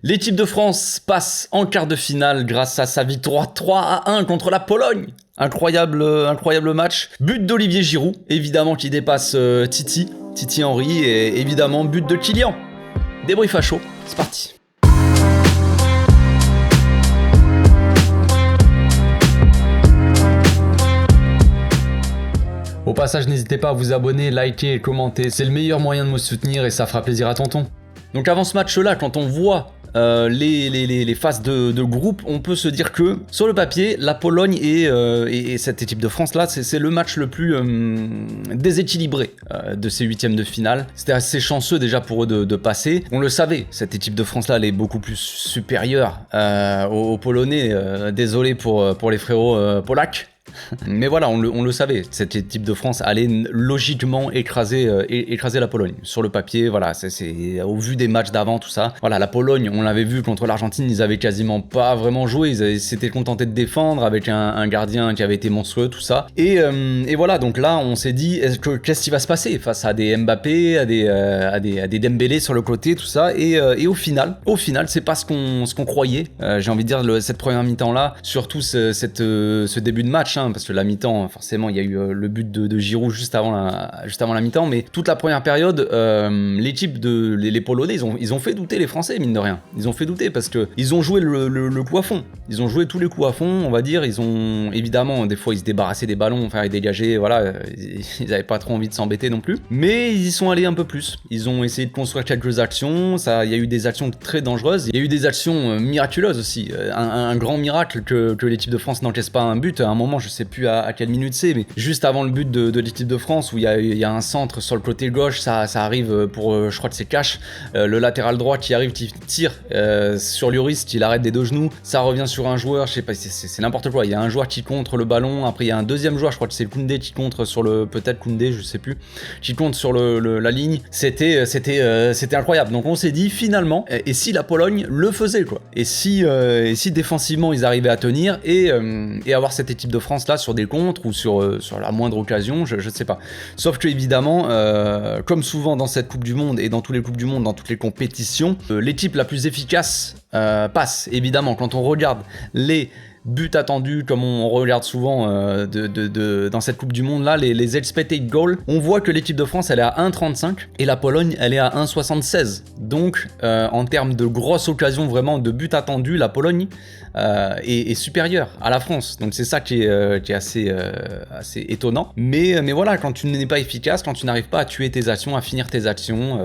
L'équipe de France passe en quart de finale grâce à sa victoire 3-1 contre la Pologne. Incroyable match. But d'Olivier Giroud, évidemment qui dépasse Titi Henry, et évidemment but de Kylian. Débrief à chaud, c'est parti. Au passage, n'hésitez pas à vous abonner, liker et commenter, c'est le meilleur moyen de me soutenir et ça fera plaisir à tonton. Donc avant ce match-là, quand on voit les phases de groupe, on peut se dire que sur le papier, la Pologne et cette équipe de France là, c'est le match le plus déséquilibré de ces huitièmes de finale. C'était assez chanceux déjà pour eux de passer. On le savait, cette équipe de France là, elle est beaucoup plus supérieure aux Polonais. Désolé pour les frérots polacs. Mais voilà, on le savait, cette équipe de France allait logiquement écraser la Pologne. Sur le papier, voilà, c'est au vu des matchs d'avant, tout ça. Voilà, la Pologne, on l'avait vu contre l'Argentine, ils avaient quasiment pas vraiment joué, ils s'étaient contentés de défendre avec un gardien qui avait été monstrueux, tout ça. Et voilà, donc là, on s'est dit, qu'est-ce qui va se passer face à des Mbappé, à des Dembélé sur le côté, tout ça. Et au final, c'est pas ce qu'on croyait. J'ai envie de dire, cette première mi-temps là, surtout ce début de match, parce que la mi-temps, forcément, il y a eu le but de Giroud juste avant la mi-temps, mais toute la première période, l'équipe les Polonais, ils ont fait douter les Français, mine de rien. Ils ont fait douter parce que ils ont joué le coup à fond. Ils ont joué tous les coups à fond, on va dire. Ils ont, évidemment, des fois, ils se débarrassaient des ballons, enfin, ils dégageaient, voilà. Ils avaient pas trop envie de s'embêter non plus. Mais ils y sont allés un peu plus. Ils ont essayé de construire quelques actions. Il y a eu des actions très dangereuses. Il y a eu des actions miraculeuses aussi. Un grand miracle que l'équipe de France n'encaisse pas un but. À un moment, je sais plus à quelle minute c'est, mais juste avant le but de l'équipe de France, où il y a un centre sur le côté gauche, ça arrive pour, je crois que c'est Cash, le latéral droit qui arrive, qui tire sur Lloris, qui l'arrête des deux genoux, ça revient sur un joueur, je sais pas, c'est n'importe quoi. Il y a un joueur qui contre le ballon, après il y a un deuxième joueur, je crois que c'est Koundé qui contre sur peut-être Koundé, je sais plus, qui compte sur la ligne. C'était incroyable. Donc on s'est dit finalement, et si la Pologne le faisait, quoi, et si défensivement ils arrivaient à tenir et avoir cette équipe de France là sur des contres ou sur la moindre occasion, je sais pas. Sauf que évidemment, comme souvent dans cette Coupe du Monde et dans toutes les Coupes du Monde, dans toutes les compétitions, l'équipe la plus efficace passe. Évidemment, quand on regarde les buts attendus, comme on regarde souvent dans cette Coupe du Monde là, les expected goals, on voit que l'équipe de France elle est à 1,35 et la Pologne elle est à 1,76. Donc en termes de grosses occasions, vraiment de buts attendus, la Pologne est supérieure à la France. Donc c'est ça qui est assez étonnant. Mais voilà, quand tu n'es pas efficace, quand tu n'arrives pas à tuer tes actions, à finir tes actions,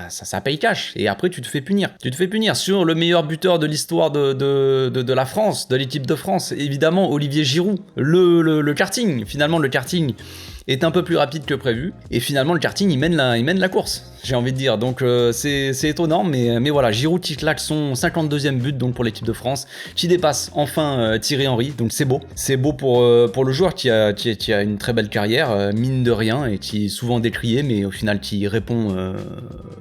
ça paye cash. Et après tu te fais punir. Tu te fais punir sur le meilleur buteur de l'histoire de la France, de l'équipe de France, évidemment Olivier Giroud. Le karting, finalement le karting est un peu plus rapide que prévu, et finalement le karting il mène la course, j'ai envie de dire. Donc c'est étonnant, mais voilà, Giroud qui claque son 52e but donc pour l'équipe de France, qui dépasse enfin Thierry Henry, donc c'est beau pour le joueur qui a une très belle carrière, mine de rien, et qui est souvent décrié, mais au final qui répond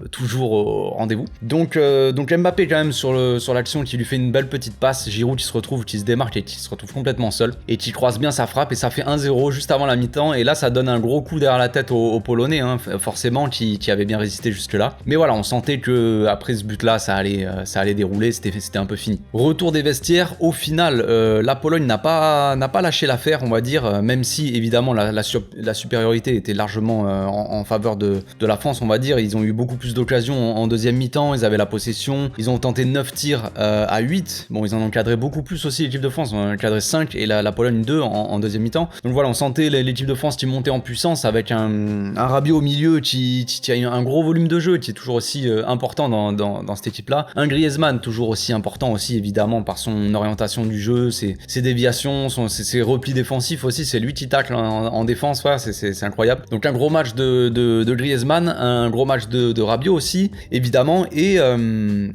toujours au rendez-vous. Donc Mbappé quand même sur l'action, qui lui fait une belle petite passe, Giroud qui se démarque et qui se retrouve complètement seul, et qui croise bien sa frappe, et ça fait 1-0 juste avant la mi-temps, et là ça donne un gros coup derrière la tête aux Polonais, forcément, qui avaient bien résisté jusque-là. Mais voilà, on sentait que après ce but-là, ça allait dérouler, c'était un peu fini. Retour des vestiaires, au final, la Pologne n'a pas lâché l'affaire, on va dire, même si évidemment la supériorité était largement en faveur de la France, on va dire. Ils ont eu beaucoup plus d'occasions en deuxième mi-temps, ils avaient la possession, ils ont tenté 9 tirs à 8. Bon, ils en ont cadré beaucoup plus aussi, l'équipe de France, on en a cadré 5 et la Pologne 2 en deuxième mi-temps. Donc voilà, on sentait l'équipe de France qui montait en puissance, avec un Rabiot au milieu qui a un gros volume de jeu, qui est toujours aussi important dans cette équipe-là. Un Griezmann toujours aussi important aussi, évidemment, par son orientation du jeu, ses déviations, ses replis défensifs aussi, c'est lui qui tacle en défense, ouais, c'est incroyable. Donc un gros match de Griezmann, un gros match de Rabiot aussi, évidemment, et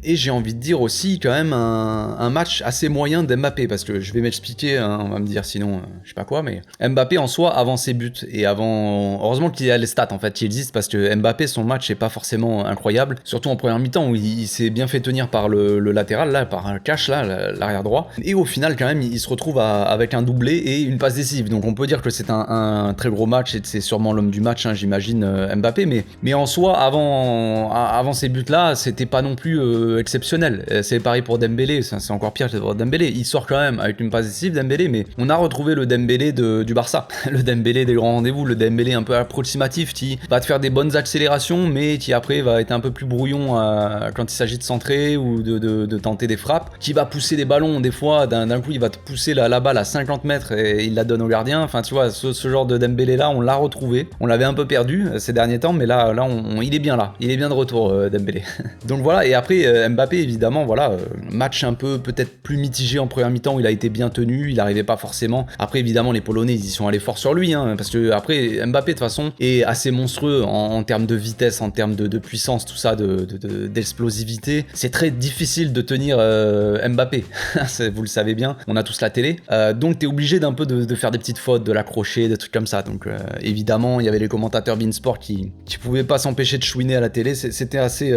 j'ai envie de dire aussi quand même un match assez moyen d'Mbappé, parce que je vais m'expliquer, on va me dire sinon je sais pas quoi, mais Mbappé en soi, avant ses buts et avant, heureusement qu'il y a les stats en fait qui existent, parce que Mbappé, son match est pas forcément incroyable, surtout en première mi-temps où il s'est bien fait tenir par le latéral, là, par un cash, là, l'arrière droit. Et au final, quand même, il se retrouve avec un doublé et une passe décisive. Donc on peut dire que c'est un très gros match et c'est sûrement l'homme du match, hein, j'imagine, Mbappé. Mais en soi, avant ces buts-là, c'était pas non plus exceptionnel. C'est pareil pour Dembélé, c'est encore pire pour Dembélé. Il sort quand même avec une passe décisive, Dembélé, mais on a retrouvé le Dembélé du Barça. Le Dembélé des grands rendez-vous, le Dembélé un peu approximatif qui va te faire des bonnes accélérations, mais qui après va être un peu plus brouillon quand il s'agit de centrer ou de tenter des frappes, qui va pousser des ballons, des fois, d'un coup, il va te pousser la balle à 50 mètres et il la donne au gardien. Enfin, tu vois, ce genre de Dembélé-là, on l'a retrouvé. On l'avait un peu perdu ces derniers temps, mais là il est bien là. Il est bien de retour, Dembélé. Donc voilà, et après, Mbappé, évidemment, voilà, match un peu peut-être plus mitigé en première mi-temps où il a été bien tenu, il n'arrivait pas forcément. Après, évidemment, les Polonais, ils y sont allés fort sur lui, hein, parce que après, Mbappé, de toute façon, est assez monstrueux en termes de vitesse, en termes de puissance, tout ça, d'explosivité. C'est très difficile de tenir Mbappé. Vous le savez bien, on a tous la télé. Donc, t'es obligé d'un peu de faire des petites fautes, de l'accrocher, des trucs comme ça. Donc, évidemment, il y avait les commentateurs Beansport qui pouvaient pas s'empêcher de chouiner à la télé. C'était assez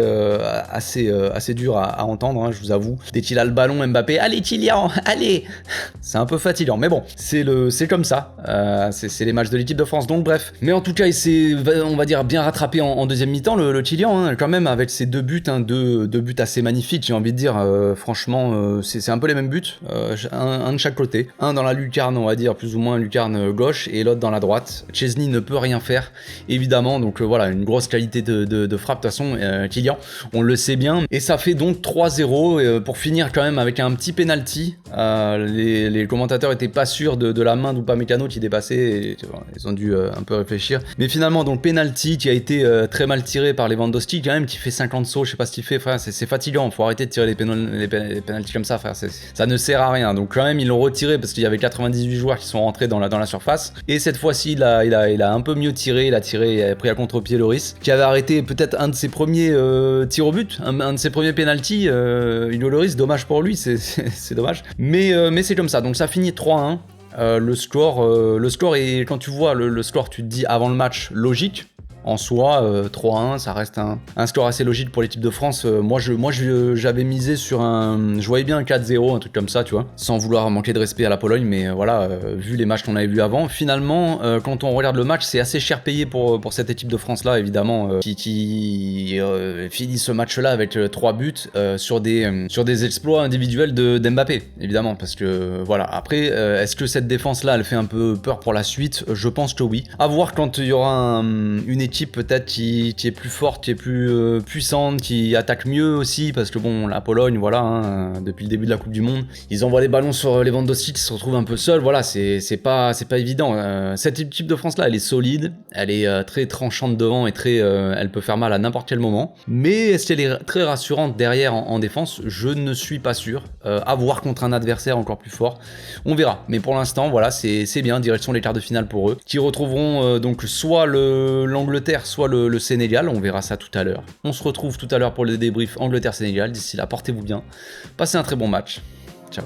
dur à entendre, hein, je vous avoue. Dès qu'il a le ballon, Mbappé, allez Kylian, allez. C'est un peu fatigant, mais bon, c'est comme ça. C'est les matchs de l'équipe de France, donc bref. Mais en tout cas, il s'est, on va dire, bien rattrapé en deuxième mi-temps, le Kylian, hein, quand même, avec ses deux buts, hein, deux buts assez magnifiques, j'ai envie de dire. Franchement, c'est un peu les mêmes buts, un de chaque côté. Un dans la lucarne, on va dire, plus ou moins lucarne gauche, et l'autre dans la droite. Chesney ne peut rien faire, évidemment, donc voilà, une grosse qualité de frappe, de toute façon, Kylian, on le sait bien. Et ça fait donc 3-0, pour finir quand même avec un petit penalty. Les commentateurs étaient pas sûrs de la main d'Upamecano qui dépassait, et, ils ont dû un peu réfléchir. Mais finalement, donc penalty qui a été très mal tiré par Lewandowski, quand même, qui fait 50 sauts, je sais pas ce qu'il fait, frère, c'est fatigant, faut arrêter de tirer les penalties comme ça, frère, ça ne sert à rien. Donc quand même, ils l'ont retiré parce qu'il y avait 98 joueurs qui sont rentrés dans la surface. Et cette fois-ci, il a un peu mieux tiré, il a pris à contre-pied Lloris, qui avait arrêté peut-être un de ses premiers tirs au but, un de ses premiers penalties, Hugo Lloris, dommage pour lui, c'est dommage. Mais c'est comme ça, donc ça finit 3-1. Le score est, quand tu vois le score, tu te dis avant le match, logique. En soi, 3-1, ça reste un score assez logique pour l'équipe de France. Moi, j'avais misé sur je voyais bien un 4-0, un truc comme ça, tu vois, sans vouloir manquer de respect à la Pologne, mais voilà, vu les matchs qu'on avait vus avant, finalement, quand on regarde le match, c'est assez cher payé pour cette équipe de France-là, évidemment, qui finit ce match-là avec 3 buts sur des exploits individuels d'Mbappé, évidemment, parce que, voilà, après, est-ce que cette défense-là, elle fait un peu peur pour la suite? Je pense que oui. À voir quand il y aura une équipe peut-être qui est plus forte, qui est plus puissante, qui attaque mieux aussi, parce que bon, la Pologne, voilà, hein, depuis le début de la Coupe du Monde, ils envoient des ballons sur Lewandowski qui se retrouve un peu seul, voilà, c'est pas évident. Cette équipe de France là, elle est solide, elle est très tranchante devant et elle peut faire mal à n'importe quel moment, mais est-ce qu'elle est très rassurante derrière en défense? Je ne suis pas sûr. À voir contre un adversaire encore plus fort, on verra, mais pour l'instant, voilà, c'est bien, direction les quarts de finale pour eux, qui retrouveront donc soit l'Angleterre, soit le Sénégal, on verra ça tout à l'heure. On se retrouve tout à l'heure pour le débrief Angleterre-Sénégal. D'ici là, portez-vous bien, passez un très bon match. Ciao.